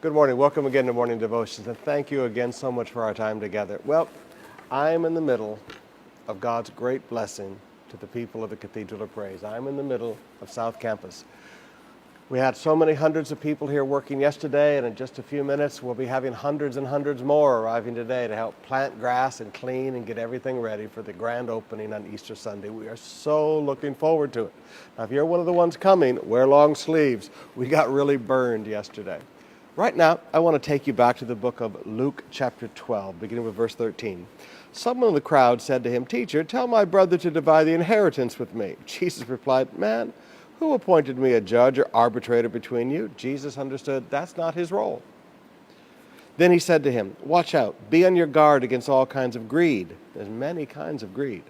Good morning. Welcome again to Morning Devotions, and thank you again so much for our time together. Well, I'm in the middle of God's great blessing to the people of the Cathedral of Praise. I'm in the middle of South Campus. We had so many hundreds of people here working yesterday, and in just a few minutes we'll be having hundreds and hundreds more arriving today to help plant grass and clean and get everything ready for the grand opening on Easter Sunday. We are so looking forward to it. Now, if you're one of the ones coming, wear long sleeves. We got really burned yesterday. Right now, I want to take you back to the book of Luke chapter 12, beginning with verse 13. Someone in the crowd said to him, "Teacher, tell my brother to divide the inheritance with me." Jesus replied, "Man, who appointed me a judge or arbitrator between you?" Jesus understood that's not his role. Then he said to him, "Watch out, be on your guard against all kinds of greed." There's many kinds of greed.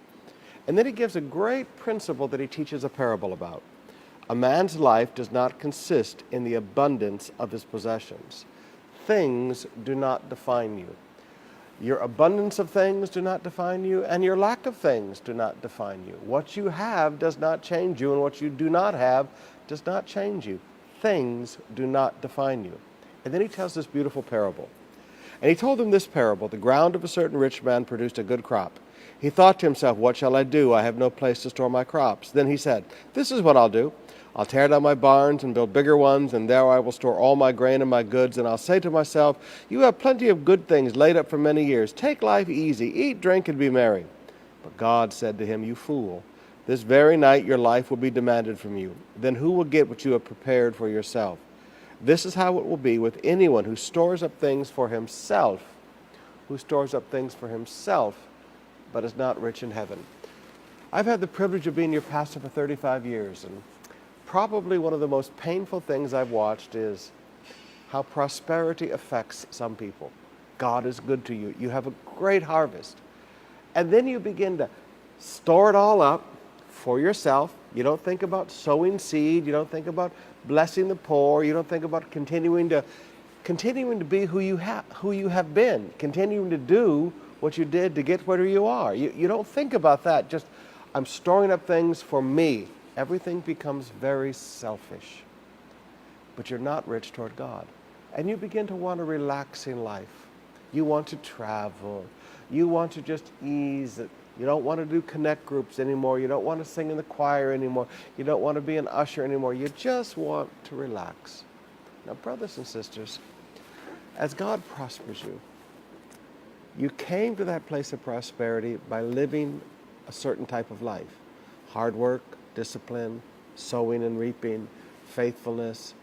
And then he gives a great principle that he teaches a parable about. A man's life does not consist in the abundance of his possessions. Things do not define you. Your abundance of things do not define you, and your lack of things do not define you. What you have does not change you, and what you do not have does not change you. Things do not define you. And then he tells this beautiful parable. And he told them this parable: the ground of a certain rich man produced a good crop. He thought to himself, "What shall I do? I have no place to store my crops." Then he said, "This is what I'll do. I'll tear down my barns and build bigger ones, and there I will store all my grain and my goods. And I'll say to myself, you have plenty of good things laid up for many years. Take life easy, eat, drink, and be merry." But God said to him, "You fool, this very night your life will be demanded from you. Then who will get what you have prepared for yourself? This is how it will be with anyone who stores up things for himself, but is not rich in heaven." I've had the privilege of being your pastor for 35 years, and probably one of the most painful things I've watched is how prosperity affects some people. God is good to you. You have a great harvest. And then you begin to store it all up for yourself. You don't think about sowing seed. You don't think about blessing the poor. You don't think about continuing to be who you have been, continuing to do what you did to get where you are. You don't think about that. Just, I'm storing up things for me. Everything becomes very selfish. But you're not rich toward God. And you begin to want a relaxing life. You want to travel. You want to just ease it. You don't want to do connect groups anymore. You don't want to sing in the choir anymore. You don't want to be an usher anymore. You just want to relax. Now, brothers and sisters, as God prospers you, you came to that place of prosperity by living a certain type of life. Hard work, discipline, sowing and reaping, faithfulness,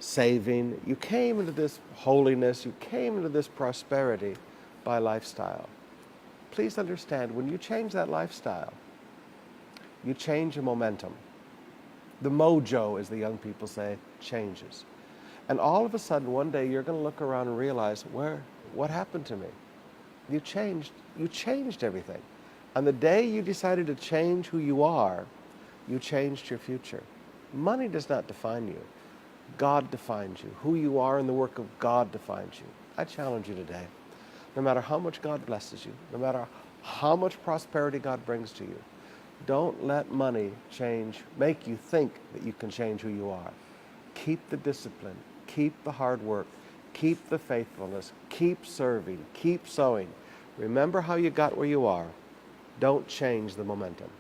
saving. You came into this holiness, you came into this prosperity by lifestyle. Please understand, when you change that lifestyle, you change your momentum. The mojo, as the young people say, changes. And all of a sudden, one day, you're going to look around and realize, what happened to me? You changed everything. On the day you decided to change who you are, you changed your future. Money does not define you. God defines you. Who you are in the work of God defines you. I challenge you today. No matter how much God blesses you, no matter how much prosperity God brings to you, don't let money make you think that you can change who you are. Keep the discipline. Keep the hard work. Keep the faithfulness. Keep serving. Keep sowing. Remember how you got where you are. Don't change the momentum.